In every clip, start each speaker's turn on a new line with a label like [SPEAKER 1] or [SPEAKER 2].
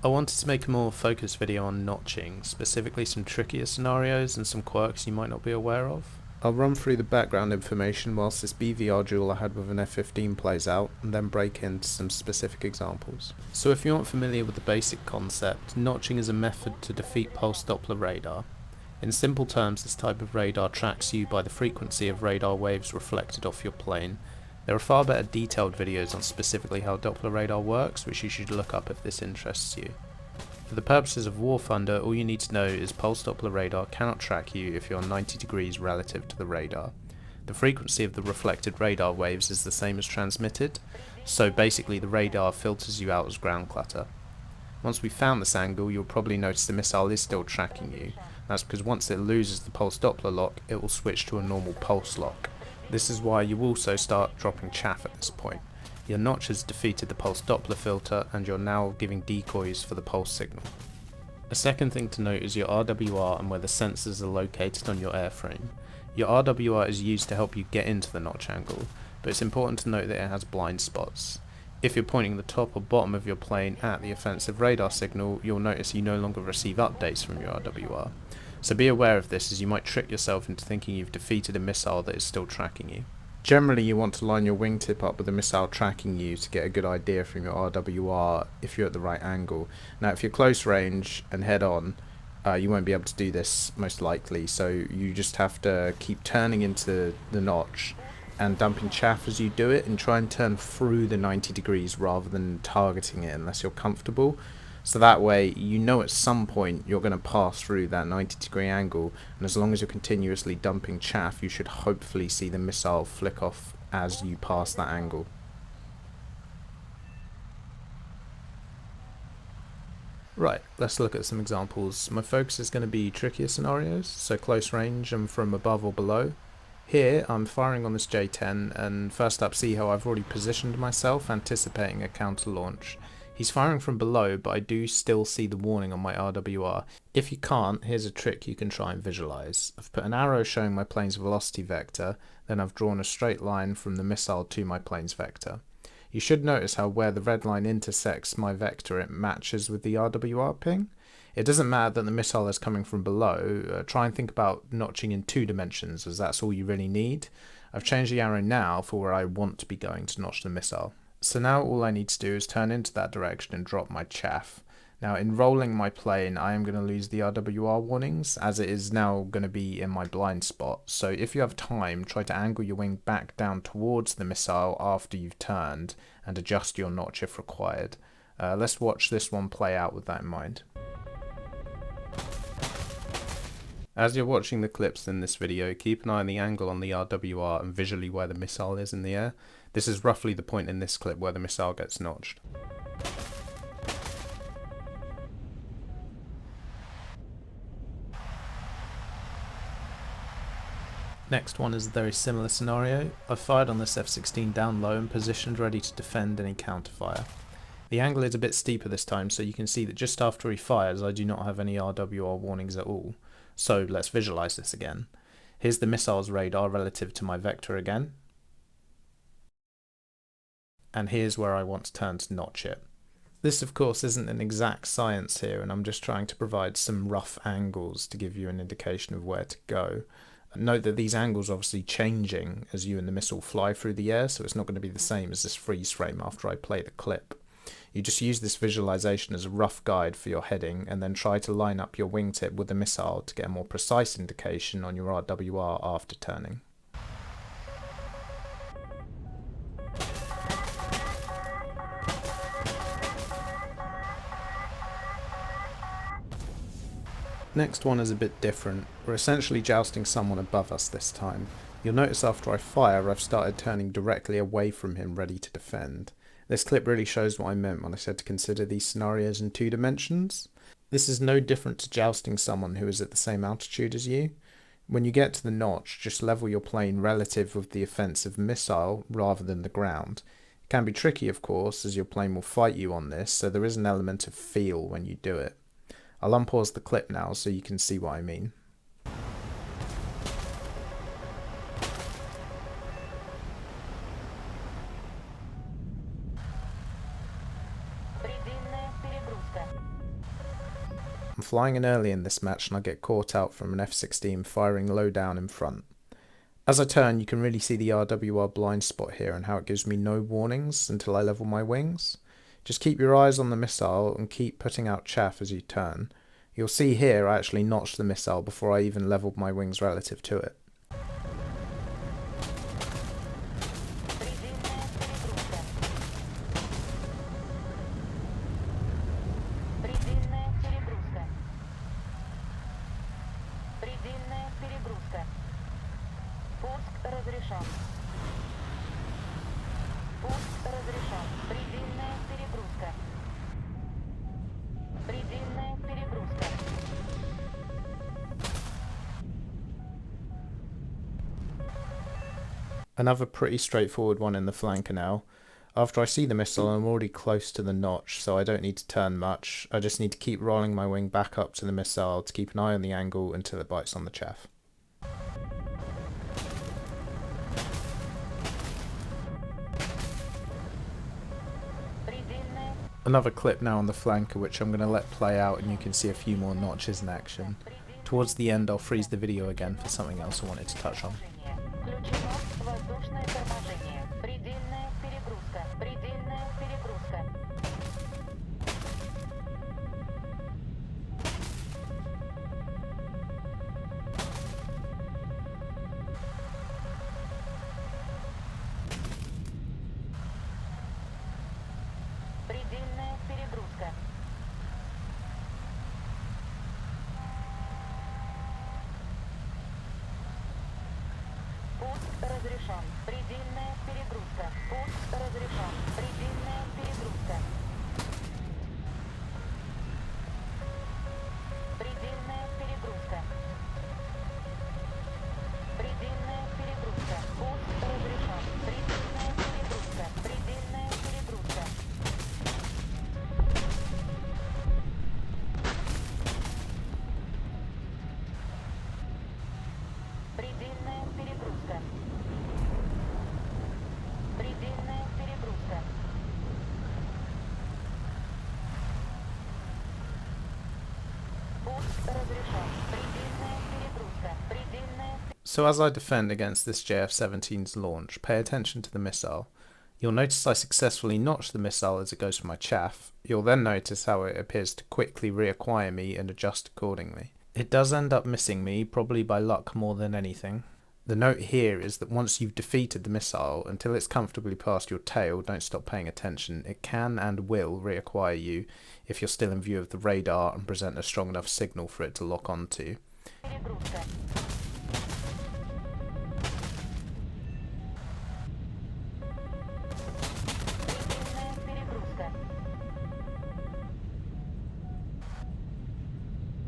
[SPEAKER 1] I wanted to make a more focused video on notching, specifically some trickier scenarios and some quirks you might not be aware of. I'll run through the background information whilst this BVR duel I had with an F-15 plays out, and then break into some specific examples. So if you aren't familiar with the basic concept, notching is a method to defeat pulse Doppler radar. In simple terms, this type of radar tracks you by the frequency of radar waves reflected off your plane. There are far better detailed videos on specifically how Doppler radar works, which you should look up if this interests you. For the purposes of War Thunder, all you need to know is pulse Doppler radar cannot track you if you're 90 degrees relative to the radar. The frequency of the reflected radar waves is the same as transmitted, so basically the radar filters you out as ground clutter. Once we've found this angle, you'll probably notice the missile is still tracking you. That's because once it loses the pulse Doppler lock, it will switch to a normal pulse lock. This is why you also start dropping chaff at this point. Your notch has defeated the pulse Doppler filter and you're now giving decoys for the pulse signal. A second thing to note is your RWR and where the sensors are located on your airframe. Your RWR is used to help you get into the notch angle, but it's important to note that it has blind spots. If you're pointing the top or bottom of your plane at the offensive radar signal, you'll notice you no longer receive updates from your RWR. So be aware of this, as you might trick yourself into thinking you've defeated a missile that is still tracking you. Generally, you want to line your wingtip up with the missile tracking you to get a good idea from your RWR if you're at the right angle. Now, if you're close range and head on, you won't be able to do this most likely, so you just have to keep turning into the notch and dumping chaff as you do it, and try and turn through the 90 degrees rather than targeting it unless you're comfortable. So that way you know at some point you're going to pass through that 90-degree angle, and as long as you're continuously dumping chaff, you should hopefully see the missile flick off as you pass that angle. Right, let's look at some examples. My focus is going to be trickier scenarios, so close range and from above or below. Here I'm firing on this J10, and first up see how I've already positioned myself anticipating a counter launch. He's firing from below, but I do still see the warning on my RWR. If you can't, here's a trick you can try and visualize. I've put an arrow showing my plane's velocity vector, then I've drawn a straight line from the missile to my plane's vector. You should notice how where the red line intersects my vector, it matches with the RWR ping. It doesn't matter that the missile is coming from below. Try and think about notching in 2 dimensions, as that's all you really need. I've changed the arrow now for where I want to be going to notch the missile. So now all I need to do is turn into that direction and drop my chaff. Now in rolling my plane, I am going to lose the RWR warnings, as it is now going to be in my blind spot. So if you have time, try to angle your wing back down towards the missile after you've turned and adjust your notch if required. Let's watch this one play out with that in mind. As you're watching the clips in this video, keep an eye on the angle on the RWR and visually where the missile is in the air. This is roughly the point in this clip where the missile gets notched. Next one is a very similar scenario. I've fired on this F-16 down low and positioned ready to defend any counterfire. The angle is a bit steeper this time, so you can see that just after he fires I do not have any RWR warnings at all. So let's visualize this again. Here's the missile's radar relative to my vector again. And here's where I want to turn to notch it. This of course isn't an exact science here, and I'm just trying to provide some rough angles to give you an indication of where to go. Note that these angles are obviously changing as you and the missile fly through the air, so it's not going to be the same as this freeze frame after I play the clip. You just use this visualization as a rough guide for your heading, and then try to line up your wingtip with the missile to get a more precise indication on your RWR after turning. Next one is a bit different. We're essentially jousting someone above us this time. You'll notice after I fire, I've started turning directly away from him, ready to defend. This clip really shows what I meant when I said to consider these scenarios in 2 dimensions. This is no different to jousting someone who is at the same altitude as you. When you get to the notch, just level your plane relative with the offensive missile rather than the ground. It can be tricky of course, as your plane will fight you on this, so there is an element of feel when you do it. I'll unpause the clip now so you can see what I mean. I'm flying in early in this match and I get caught out from an F-16 firing low down in front. As I turn, you can really see the RWR blind spot here and how it gives me no warnings until I level my wings. Just keep your eyes on the missile and keep putting out chaff as you turn. You'll see here I actually notched the missile before I even leveled my wings relative to it. Another pretty straightforward one in the flanker now. After I see the missile, I'm already close to the notch, so I don't need to turn much. I just need to keep rolling my wing back up to the missile to keep an eye on the angle until it bites on the chaff. Another clip now on the flanker which I'm going to let play out and you can see a few more notches in action. Towards the end I'll freeze the video again for something else I wanted to touch on.
[SPEAKER 2] Разрешен. Предельная перегрузка. Пуск разрешен. Предельная перегрузка. Предельная перегрузка. Предельная перегрузка. Пуск разрешен. Предельная перегрузка. Предельная перегрузка. Предельная перегрузка. Предельная перегрузка. Пуск разрешен. Предельная перегрузка. Предельная.
[SPEAKER 1] So as I defend against this JF-17's launch, pay attention to the missile. You'll notice I successfully notch the missile as it goes for my chaff. You'll then notice how it appears to quickly reacquire me and adjust accordingly. It does end up missing me, probably by luck more than anything. The note here is that once you've defeated the missile, until it's comfortably past your tail, don't stop paying attention. It can and will reacquire you if you're still in view of the radar and present a strong enough signal for it to lock onto.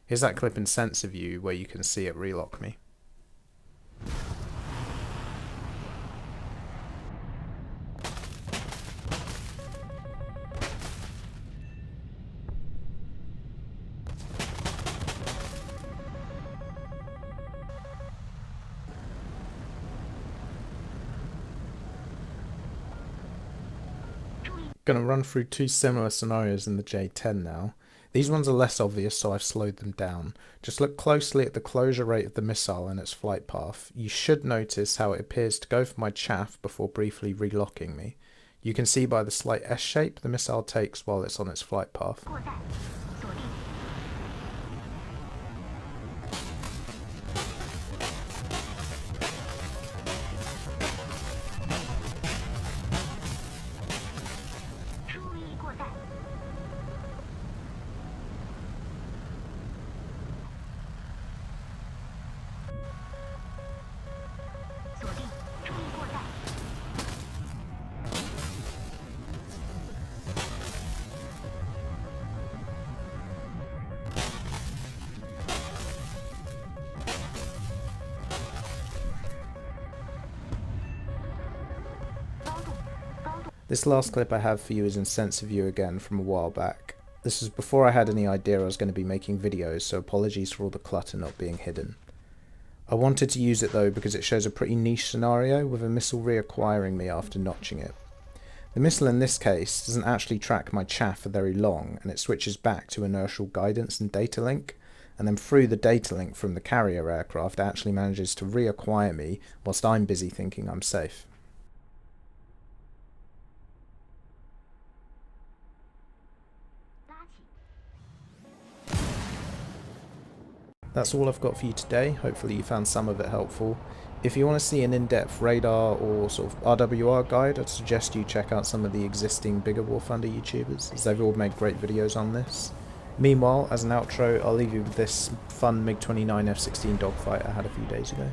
[SPEAKER 1] Here's that clip in sensor view where you can see it relock me. Going to run through two similar scenarios in the J10 now. These ones are less obvious, so I've slowed them down. Just look closely at the closure rate of the missile and its flight path. You should notice how it appears to go for my chaff before briefly relocking me. You can see by the slight S shape the missile takes while it's on its flight path. This last clip I have for you is in sensor view again from a while back. This was before I had any idea I was going to be making videos, so apologies for all the clutter not being hidden. I wanted to use it though because it shows a pretty niche scenario with a missile reacquiring me after notching it. The missile in this case doesn't actually track my chaff for very long, and it switches back to inertial guidance and data link, and then through the data link from the carrier aircraft it actually manages to reacquire me whilst I'm busy thinking I'm safe. That's all I've got for you today. Hopefully you found some of it helpful. If you want to see an in-depth radar or sort of RWR guide, I'd suggest you check out some of the existing bigger Warfunder YouTubers, as they've all made great videos on this. Meanwhile, as an outro, I'll leave you with this fun MiG-29 F-16 dogfight I had a few days ago.